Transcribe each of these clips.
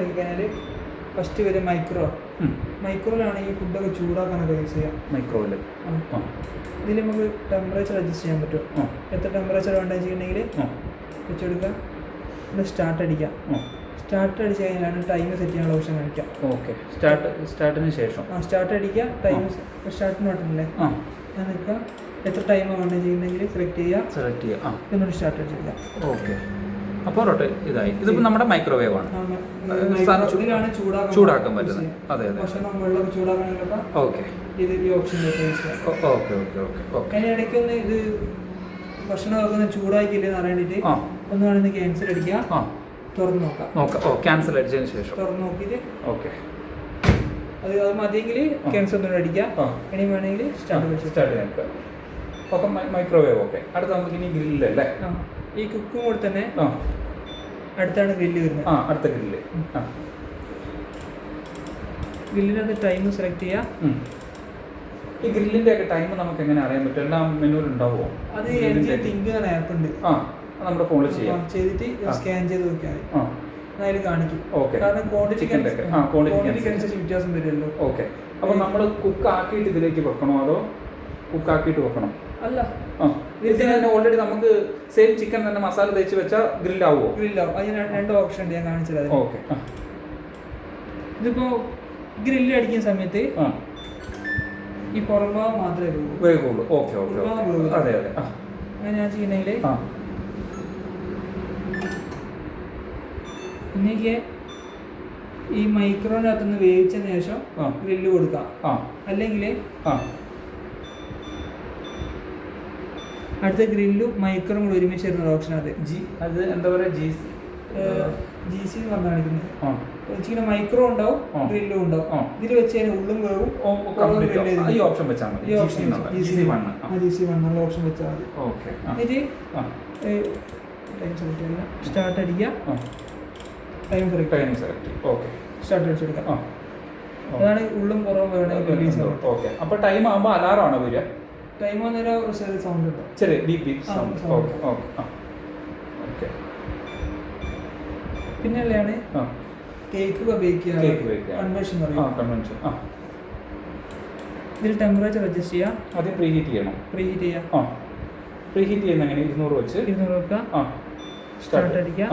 നോക്കിക്കഴിഞ്ഞാൽ ഫസ്റ്റ് വരെ മൈക്രോയിലാണ് ഈ ഫുഡൊക്കെ ചൂടാക്കാനൊക്കെ യൂസ് ചെയ്യാം. മൈക്രോയിൽ ഇതിൽ നമുക്ക് ടെമ്പറേച്ചർ അഡ്ജസ്റ്റ് ചെയ്യാൻ പറ്റും. എത്ര ടെമ്പറേച്ചർ വേണ്ടതെന്ന് വെച്ചിട്ടുണ്ടെങ്കിൽ വെച്ചെടുക്കുക. പിന്നെ സ്റ്റാർട്ട് അടിക്കാം. സ്റ്റാർട്ട് അടിച്ച് കഴിഞ്ഞാലാണ് ടൈം സെറ്റ് ചെയ്യാനുള്ള ഓപ്ഷൻ കാണിക്കാം. ഓക്കെ, സ്റ്റാർട്ടിന് ശേഷം സ്റ്റാർട്ട് അടിക്കുക. ടൈം സ്റ്റാർട്ടിന് പറ്റുന്നില്ലേ, ഞാൻ നിൽക്കുക. എത്ര ടൈം വേണ്ടതെന്ന് ചെയ്യുന്നെങ്കിൽ സെലക്ട് ചെയ്യുക. എന്നോട് സ്റ്റാർട്ട് അടിച്ചിരിക്കുക. ഓക്കെ, അപ്പോൾ ഇതായി. ഇതിപ്പോൾ നമ്മുടെ മൈക്രോവേവ് ആണ്. ഇതിലാണ് ചൂടാക്കാൻ പറ്റുന്നത്. അതെ അതെ. ഭക്ഷണം വെള്ളം ചൂടാക്കണമെങ്കിലൊക്കെ ഓക്കെ ഇത് ഈ option okay okay okay okay. അതിന് ഇടയ്ക്ക് ഒന്ന് ഇത് ഭക്ഷണമൊക്കെ ഒന്ന് ചൂടാക്കിയില്ലെന്ന് അറിയാണ്ടിട്ട് ഒന്ന് വേണമെങ്കിൽ ക്യാൻസൽ അടിക്കുക. തുറന്ന് നോക്കാം. ക്യാൻസൽ അടിച്ചതിന് ശേഷം തുറന്ന് നോക്കിയിട്ട് ഓക്കെ അത് മതിയെങ്കിൽ ക്യാൻസൽ ഒന്നും അടിക്കുക. ഇനി വേണമെങ്കിൽ സ്റ്റാർട്ട് ചെയ്യാം. Okay, microwave okay. അടുത്ത നമുക്ക് ഇനി ഗ്രില്ലല്ലേ? ഈ കുക്കും കൂടെ തന്നെ അടുത്താണ് ഗ്രില്ല് വരുന്നത്. അടുത്ത ഗ്രില്ല്. ഗ്രില്ലിനകത്ത് ടൈം സെലക്ട് ചെയ്യാം. ഈ ഗ്രില്ലിന്റെ ഒക്കെ ടൈം നമുക്ക് എങ്ങനെ അറിയാൻ പറ്റും? എല്ലാം മെനുവിൽ ഉണ്ടാവുമോ? അത് തിങ്ക് എന്ന ആപ്പ് ഉണ്ട്, നമ്മുടെ ഫോണിൽ ചെയ്യാം. ചെയ്തിട്ട് സ്കാൻ ചെയ്ത് നോക്കിയാൽ അതിൽ കാണിക്കും. കാരണം ക്വാണ്ടിറ്റിക്ക് അനുസരിച്ച് വ്യത്യാസം വരുമല്ലോ. ഓക്കെ, അപ്പോൾ നമ്മൾ കുക്ക് ആക്കിയിട്ട് ഇതിലേക്ക് വെക്കണോ അതോ കുക്ക് ആക്കിയിട്ട് വെക്കണം? അല്ല, ഇതിന് തന്നെ ഓൾറെഡി നമുക്ക് സെയിം ചിക്കൻ തന്നെ മസാല തേച്ച് വെച്ചാൽ ഗ്രില്ലാവുമോ? ഗ്രില്ലാവും. അതിന് രണ്ട് ഓപ്ഷൻ ഉണ്ട്, ഞാൻ കാണിച്ചത്. ഓക്കെ, ഇതിപ്പോ ഗ്രില്ല് അടിക്കുന്ന സമയത്ത് ഈ പുറംഭാഗം മാത്രമേ വേഗുള്ളൂ. ഓക്കെ ഓക്കെ, അതെ അതെ. അങ്ങനെ ഞാൻ ചെയ്യണമെങ്കിൽ ഇന്നേക്ക് ഈ മൈക്രോനകത്തുനിന്ന് വേവിച്ചതിന് ശേഷം ഗ്രില്ല് കൊടുക്കാം. അല്ലെങ്കിൽ അടുത്ത ഗ്രില്ലും മൈക്രോയും കൂടെ ഒരുമിച്ച് വരുന്ന ഓപ്ഷൻ അത് എന്താ പറയുക, ജി സി എന്ന് പറഞ്ഞാൽ കാണിക്കുന്നത്. മൈക്രോ ഉണ്ടാവും, ഗ്രില്ലും ഉണ്ടാവും. ഇതിൽ വെച്ച് കഴിഞ്ഞാൽ ഉള്ളും വേവും. ഈ ഓപ്ഷൻ വെച്ചാൽ മതി. GC1 ഓപ്ഷൻ വെച്ചാൽ മതി. എന്നിട്ട് സ്റ്റാർട്ട് അടിക്കുക. ടൈം സെലക്ട് ഓക്കെ, സ്റ്റാർട്ട് അടിച്ചെടുക്കാം. അതാണ് ഉള്ളും പുറവും വേണമെങ്കിൽ. ഓക്കെ, അപ്പോൾ ടൈം ആകുമ്പോൾ അലാറം ആണോ വരിക? ടൈം വന്നേരം ചെറിയ സൗണ്ട് ഉണ്ടോ? ചെറിയ beep sound. Okay okay okay. പിന്നെ അല്ലാണ് കേക്ക് ബേക്ക് ചെയ്യുക. Convention convention. ഇതിൽ ടെമ്പറേച്ചർ അഡ്ജസ്റ്റ് ചെയ്യാം. ആദ്യം പ്രീഹീറ്റ് ചെയ്യണം. പ്രീഹീറ്റ് ചെയ്യാം. പ്രീഹീറ്റ് ചെയ്യുന്ന എങ്ങനെ? 200 വെച്ച് 200 വെക്കുക. സ്റ്റാർട്ട് അടിക്കുക.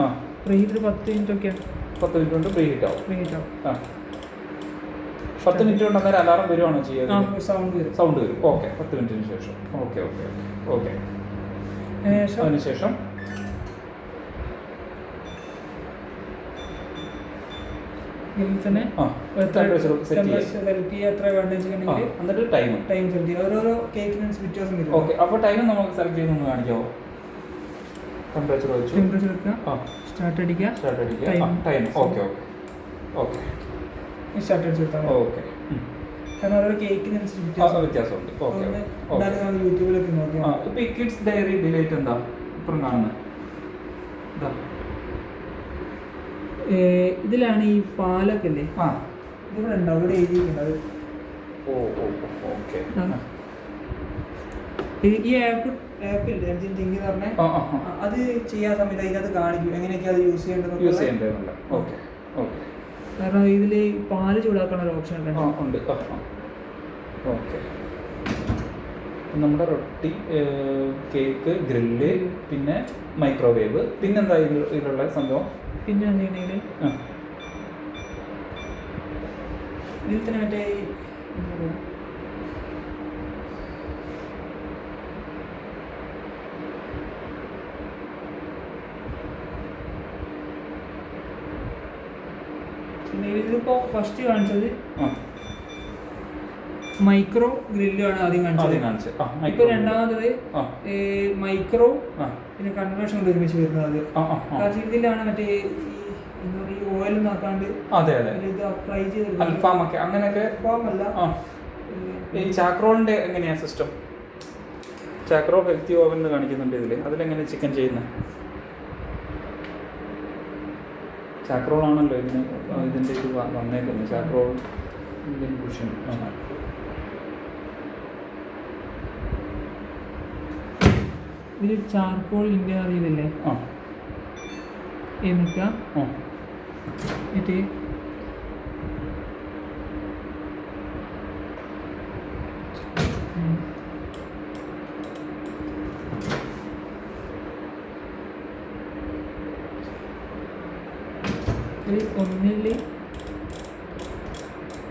പ്രീഹീറ്റ് 10 മിനിറ്റ് ഒക്കെയാണ്. 10 മിനിറ്റ് കൊണ്ട് പ്രീഹീറ്റ് ആവും. 10 മിനിറ്റ് കൊണ്ട് അന്നേരം അലാറം വരുവാണോ ചെയ്യുക? സൗണ്ട് വരും. ഓക്കെ, 10 മിനിറ്റിന് ശേഷം. Okay okay okay. അതിനുശേഷം ഇതിൽ തന്നെ എന്നിട്ട് ടൈം സെലക്ട് ചെയ്യുക. ഓരോരോ കേക്കിനനുസരിച്ച് വ്യത്യാസം വരും. ഓക്കെ, അപ്പോൾ ടൈം നമുക്ക് സെലക്ട് ചെയ്യുന്ന കാണിക്കാമോ? ടെമ്പറേച്ചർ വെക്കുക. സ്റ്റാർട്ട് അടിക്കുക. Time. Okay okay okay. Start അടിച്ചെടുത്താൽ ഓക്കെ. കാരണം ഓരോ കേക്കിനനുസരിച്ച് വ്യത്യാസമുണ്ട്. ഓക്കെ, യൂട്യൂബിലൊക്കെ നോക്കിയാൽ. ഇപ്പോൾ ഈ കിഡ്സ് ഡയറി ഡിലൈറ്റ് എന്താ ഇപ്പം കാണുന്നത്? ഇതിലാണ് ഈ പാലൊക്കെ അല്ലേ? ഇതിവിടെ ഉണ്ടാവും. ഇവിടെ എഴുതിയിരിക്കുന്നത്. ഈ ആപ്പില്ലേ എംജിൻ തിങ്ക് എന്ന് പറഞ്ഞാൽ അത് ചെയ്യാൻ സമയത്ത് അതിനകത്ത് കാണിക്കും എങ്ങനെയൊക്കെ അത് യൂസ് ചെയ്യേണ്ടത്. കാരണം ഇതിൽ പാല് ചൂടാക്കുന്ന ഒരു ഓപ്ഷൻ ഒക്കെ ഉണ്ട്. ഓക്കെ, നമ്മുടെ റൊട്ടി, കേക്ക്, ഗ്രില്ല്, പിന്നെ മൈക്രോവേവ്, പിന്നെന്താ ഇതിലുള്ള സംഭവം? പിന്നെ എന്തെങ്കിലും ഇതിൽ തന്നെ മറ്റേ ഇതിലിപ്പോ ഫസ്റ്റ് കാണിച്ചത് മൈക്രോ ഗ്രില്ലാണ് ആദ്യം കാണിച്ചത്. ഇപ്പൊ രണ്ടാമത്തത് മൈക്രോ പിന്നെ കൺവേർഷൻ കൊണ്ട് ഒരുമിച്ച് വരുന്നത്. കാരണം ഇതിലാണ് മറ്റേ ഈ ഓയിൽ നോക്കാണ്ട് ഫ്രൈ ചെയ്ത് അൽഫാമൊക്കെ അങ്ങനെയൊക്കെ. അൽഫാമല്ല, ഈ ചാക്രോളിന്റെ എങ്ങനെയാ സിസ്റ്റം? ചാക്രോ ഹെൽത്തി ഓവൻ കാണിക്കുന്നുണ്ട് ഇതിൽ. അതിലെങ്ങനെ ചിക്കൻ ചെയ്യുന്നത്? ചാക്രോളാണല്ലോ ഇതിൻ്റെ ഇത് വന്നേക്കുന്നത്. ചാക്രോൾ ഇന്ത്യൻ കുഷൻ. ഇതിൽ ചാർക്കോൾ ഇന്ത്യ അറിയുന്നില്ലേ? എന്നിട്ട് ഒന്നിൽ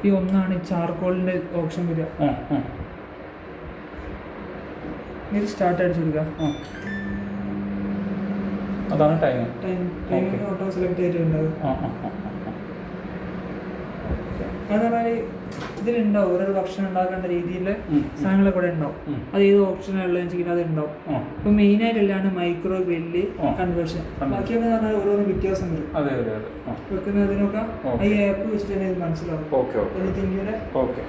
ഈ ഒന്നാണ് ചാർക്കോളിൻ്റെ ഓപ്ഷൻ വരിക. ഇത് സ്റ്റാർട്ട് അടിച്ചു കൊടുക്കുക. അതാണ് ടൈം. ടൈമിന് ഓട്ടോ സെലക്ട് ചെയ്തിട്ടുണ്ടാവും. അതെന്ന് പറഞ്ഞാൽ ഇതിലുണ്ടാവും ഓരോ ഭക്ഷണം ഉണ്ടാക്കേണ്ട രീതിയിലെ സാധനങ്ങളൊക്കെ കൂടെ ഉണ്ടാവും. അത് ഏത് ഓപ്ഷനുള്ളതെന്ന് വെച്ചിട്ടുണ്ടെങ്കിൽ അത് ഉണ്ടാവും. ഇപ്പൊ മെയിൻ ആയിട്ടല്ലാണ് മൈക്രോ ഗ്രില്ല് കൺവേർഷൻ. ബാക്കിയൊക്കെ പറഞ്ഞാൽ ഓരോന്ന് വ്യത്യാസം വരും വെക്കുന്നതിനൊക്കെ ഈ ആപ്പ് വെച്ചിട്ട് തന്നെ മനസ്സിലാവും. ഓക്കെ.